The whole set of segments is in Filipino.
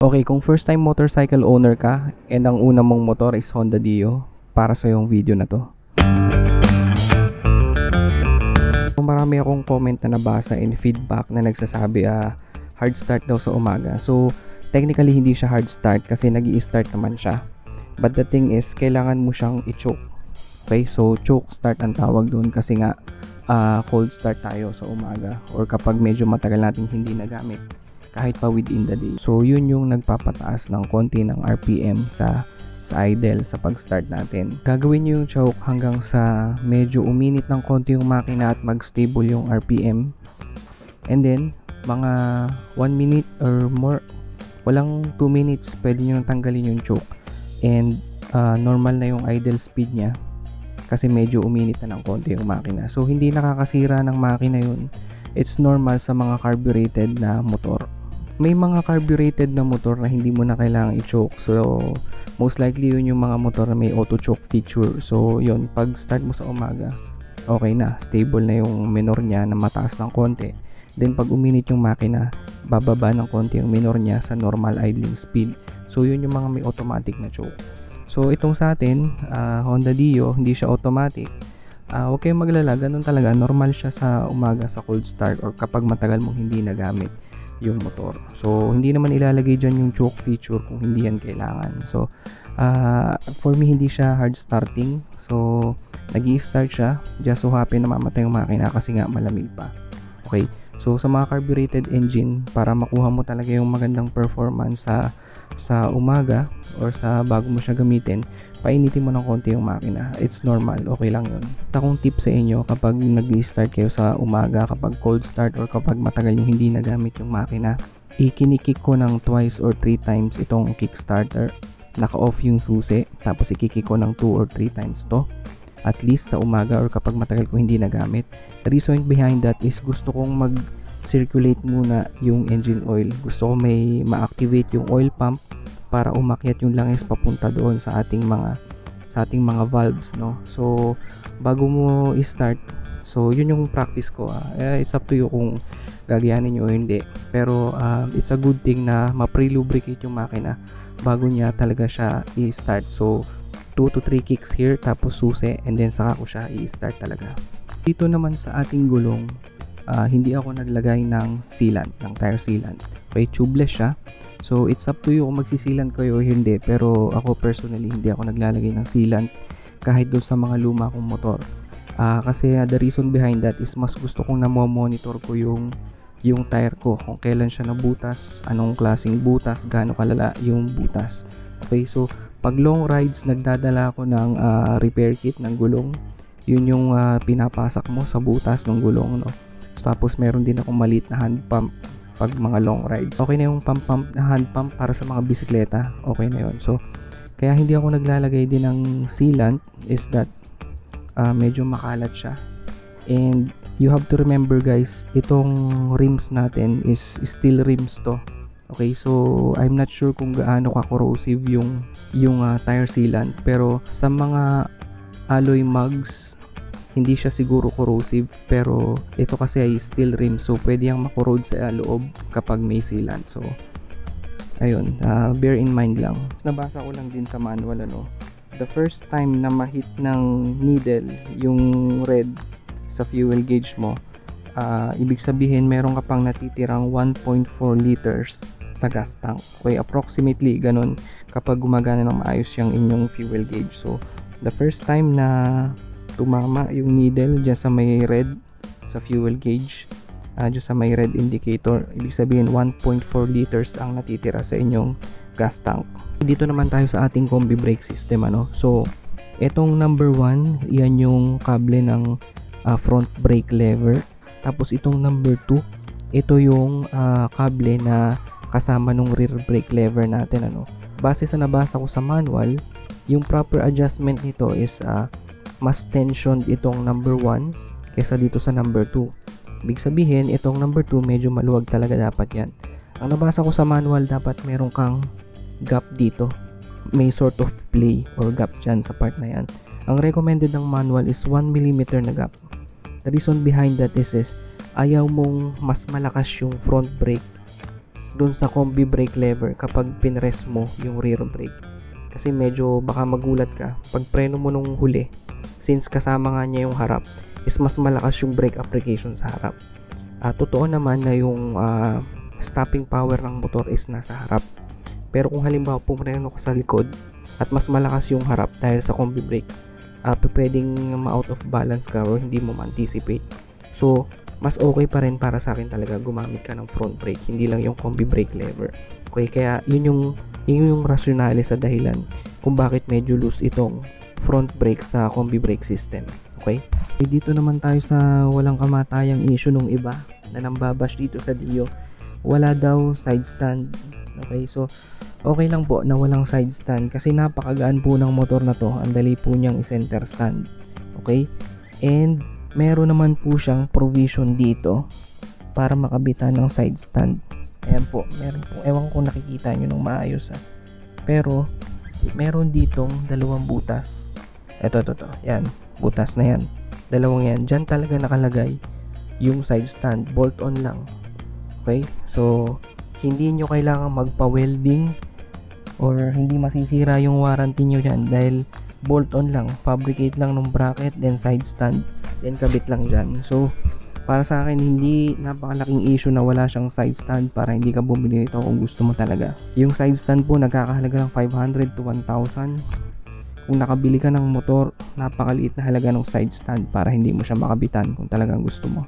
Okay, kung first time motorcycle owner ka and ang una mong motor is Honda Dio, para sa yung video na to. So, marami akong comment na nabasa and feedback na nagsasabi hard start daw sa umaga. So technically hindi siya hard start kasi nag-i-start naman siya. But the thing is, kailangan mo siyang i-choke. Okay, so choke start ang tawag doon kasi nga cold start tayo sa umaga or kapag medyo matagal nating hindi nagamit kahit pa within the day. So yun yung nagpapataas ng konti ng RPM sa idle sa pag-start natin. Gagawin nyo yung choke hanggang sa medyo uminit ng konti yung makina at mag-stable yung RPM. And then mga 1 minute or more, walang 2 minutes, pwede nyo nang tanggalin yung choke. And normal na yung idle speed niya kasi medyo uminit na ng konti yung makina. So hindi nakakasira ng makina yun. It's normal sa mga carbureted na motor. May mga carbureted na motor na hindi mo na kailangang i-choke. So most likely yun yung mga motor na may auto choke feature. So yun, pag start mo sa umaga, okay na, stable na yung minor niya na mataas ng konti. Then pag uminit yung makina, bababa ng konti yung minor niya sa normal idling speed. So yun yung mga may automatic na choke. So itong sa atin, Honda Dio, hindi siya automatic. Huwag kayong maglala, ganun talaga, normal siya sa umaga sa cold start or kapag matagal mong hindi nagamit yung motor. So hindi naman ilalagay dyan yung choke feature kung hindi yan kailangan. So for me, hindi siya hard starting. So nag-i-start siya, just so happen na mamatay yung makina kasi nga malamig pa. Okay, so sa mga carbureted engine, para makuha mo talaga yung magandang performance sa umaga or sa bago mo siya gamitin, painitin mo ng konti yung makina. It's normal, okay lang yun. Takong tip sa inyo kapag nag-start kayo sa umaga, kapag cold start or kapag matagal yung hindi nagamit yung makina, ikinikik ko ng twice or 3 times itong kickstarter. Naka-off yung susi, tapos ikikik ko ng 2 or 3 times to, at least sa umaga or kapag matagal ko hindi nagamit. The reason behind that is gusto kong mag-circulate muna yung engine oil. Gusto ko may ma-activate yung oil pump para umakyat yung langis papunta doon sa ating mga valves, no. So bago mo i-start, so yun yung practice ko. It's up to you kung gagayanin nyo o hindi, pero it's a good thing na ma-pre-lubricate yung makina bago niya talaga siya i-start. So 2 to 3 kicks here, tapos susi, and then saka ko siya i-start talaga. Dito naman sa ating gulong, hindi ako naglagay ng sealant, ng tire sealant. Okay, tubeless siya. So it's up to you kung magsisilant kayo o hindi, pero ako personally hindi ako naglalagay ng sealant kahit doon sa mga luma kong motor. Kasi the reason behind that is mas gusto kong na-monitor ko yung tire ko, kung kailan siya nabutas, anong klaseng butas, gaano kalala yung butas. Okay, so pag long rides, nagdadala ako ng repair kit ng gulong. Yun yung pinapasak mo sa butas ng gulong, no? So, tapos meron din akong maliit na hand pump pag mga long rides. Okay na yung pump na hand pump para sa mga bisikleta, okay na yun. So kaya hindi ako naglalagay din ng sealant is that medyo makalat siya. And you have to remember guys, itong rims natin is steel rims to. Okay, so I'm not sure kung gaano ka-corrosive yung tire sealant, pero sa mga alloy mugs hindi siya siguro corrosive, pero ito kasi ay steel rim, so pwede yang makorode sa loob kapag may sealant. So ayun, bear in mind lang. Nabasa ko lang din sa manual, the first time na ma-hit ng needle yung red sa fuel gauge mo, ibig sabihin meron ka pang natitirang 1.4 liters sa gas tank. Okay, approximately ganun kapag gumagana ng maayos yung inyong fuel gauge. So the first time na tumama yung needle dyan sa may red sa fuel gauge, dyan sa may red indicator, ibig sabihin 1.4 liters ang natitira sa inyong gas tank. Dito naman tayo sa ating combi brake system, so etong number 1, yan yung kable ng front brake lever. Tapos itong number 2, ito yung kable na kasama nung rear brake lever natin, Base sa nabasa ko sa manual, yung proper adjustment nito is mas tensioned itong number 1 kaysa dito sa number 2. Ibig sabihin, itong number 2 medyo maluwag talaga dapat yan. Ang nabasa ko sa manual, dapat meron kang gap dito. May sort of play or gap dyan sa part na yan. Ang recommended ng manual is 1 mm na gap. The reason behind that is ayaw mong mas malakas yung front brake dun sa combi brake lever kapag pinrest mo yung rear brake. Kasi medyo baka magulat ka pag preno mo nung huli, since kasama nga niya yung harap, is mas malakas yung brake application sa harap. Totoo naman na yung stopping power ng motor is nasa harap. Pero kung halimbawa pumareno ka sa likod at mas malakas yung harap dahil sa combi brakes, pwedeng ma-out of balance ka or hindi mo ma-anticipate. So, mas okay pa rin para sa akin talaga gumamit ka ng front brake, hindi lang yung combi brake lever. Okay, kaya yun yung rationale sa dahilan kung bakit medyo loose itong front brake sa combi brake system. Okay? Dito naman tayo sa walang kamatayang issue nung iba na nambabash dito sa Dio. Wala daw side stand. Okay, so okay lang po na walang side stand kasi napakagaan po ng motor na to. Ang dali po niyang i-center stand. Okay? And meron naman po siyang provision dito para makabitan ng side stand. Ayan po, meron po. Ewan ko nakikita nyo ng maayos pero meron ditong dalawang butas. Ito. Yan, butas na yan. Dalawang yan. Diyan talaga nakalagay yung side stand. Bolt on lang. Okay? So, hindi nyo kailangan magpa-welding or hindi masisira yung warranty nyo dyan dahil bolt on lang. Fabricate lang ng bracket, then side stand, then kabit lang dyan. So, para sa akin, hindi napakalaking issue na wala siyang side stand para hindi ka bumili nito kung gusto mo talaga. Yung side stand po, nagkakahalaga ng 500 to 1,000. Kung nakabili ka ng motor, napakaliit na halaga ng side stand para hindi mo siya makabitan kung talagang gusto mo.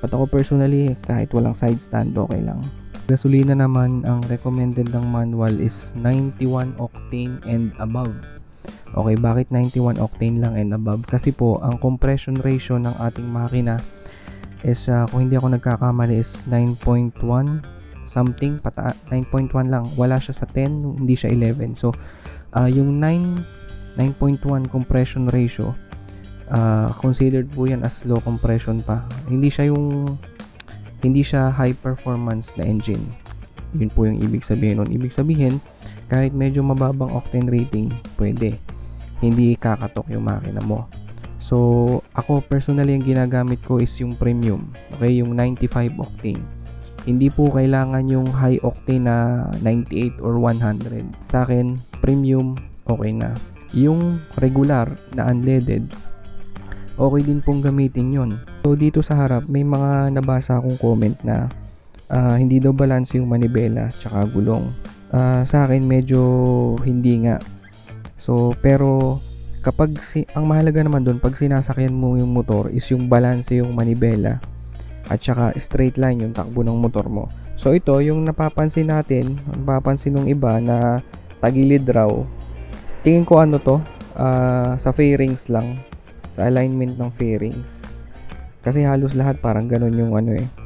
But ako personally, kahit walang side stand, okay lang. Gasolina naman, ang recommended ng manual is 91 octane and above. Okay, bakit 91 octane lang and above? Kasi po, ang compression ratio ng ating makina is, kung hindi ako nagkakamali, is 9.1 something, 9.1 lang. Wala siya sa 10, hindi siya 11. So, yung 9.1 compression ratio, considered po yan as low compression pa. Hindi siya high performance na engine. Yun po yung ibig sabihin nun. Ibig sabihin, kahit medyo mababang octane rating, pwede. Hindi kakatok yung makina mo. So, ako personally ang ginagamit ko is yung premium. Okay, yung 95 octane. Hindi po kailangan yung high octane na 98 or 100. Sa akin, premium, okay na. Yung regular na unleaded, okay din pong gamitin yon. So, dito sa harap, may mga nabasa akong comment na hindi daw balance yung manibela tsaka gulong. Sa akin, medyo hindi nga. So, pero kapag ang mahalaga naman doon pag sinasakyan mo yung motor is yung balance yung manibela at saka straight line yung takbo ng motor mo. So, ito yung napapansin ng iba na tagilid raw. Tingin ko sa fairings lang, sa alignment ng fairings. Kasi halos lahat parang ganun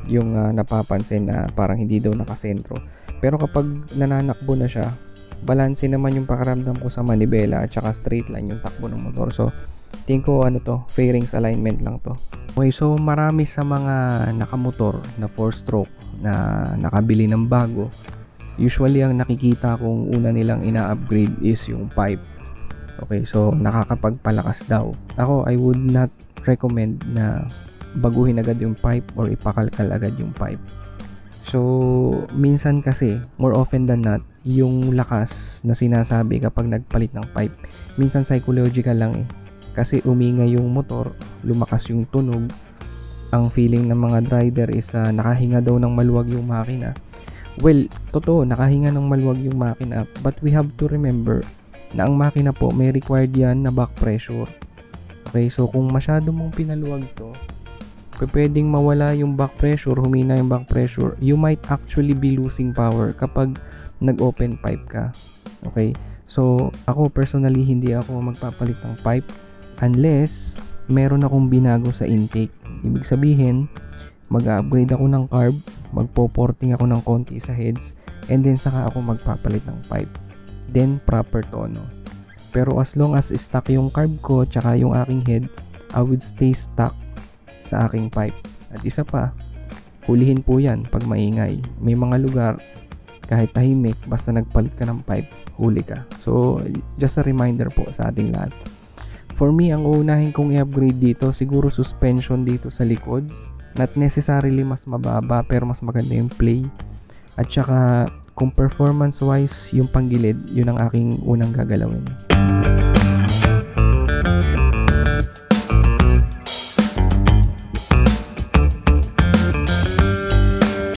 yung napapansin na parang hindi daw nakasentro. Pero kapag nananakbo na siya, balanse naman yung pakiramdam ko sa manibela at saka straight line yung takbo ng motor. So, tingin ko fairings alignment lang to. Okay, so marami sa mga nakamotor na 4-stroke na nakabili ng bago, usually ang nakikita kong una nilang ina-upgrade is yung pipe. Okay, so nakakapagpalakas daw. Ako, I would not recommend na baguhin agad yung pipe or ipakalkal agad yung pipe. So, minsan kasi, more often than not, yung lakas na sinasabi kapag nagpalit ng pipe, minsan psychological lang eh. Kasi umingay yung motor, lumakas yung tunog, ang feeling ng mga rider is nakahinga daw ng maluwag yung makina. Well, totoo, nakahinga ng maluwag yung makina, but we have to remember na ang makina po may required yan na back pressure. Okay, so kung masyado mong pinaluwag to, pwedeng mawala yung back pressure, humina yung back pressure, you might actually be losing power kapag nag-open pipe ka. Okay, so ako personally hindi ako magpapalit ng pipe unless meron akong binago sa intake. Ibig sabihin, mag-upgrade ako ng carb, magpo-porting ako ng konti sa heads, and then saka ako magpapalit ng pipe. Then proper tono. Pero as long as stuck yung carb ko tsaka yung aking head, I would stay stuck sa aking pipe. At isa pa, hulihin po yan pag maingay. May mga lugar, kahit tahimik, basta nagpalit ka ng pipe, huli ka. So, just a reminder po sa ating lahat. For me, ang uunahin kong i-upgrade dito, siguro suspension dito sa likod. Not necessarily mas mababa, pero mas maganda yung play. At saka kung performance wise yung panggilid, yun ang aking unang gagalawin.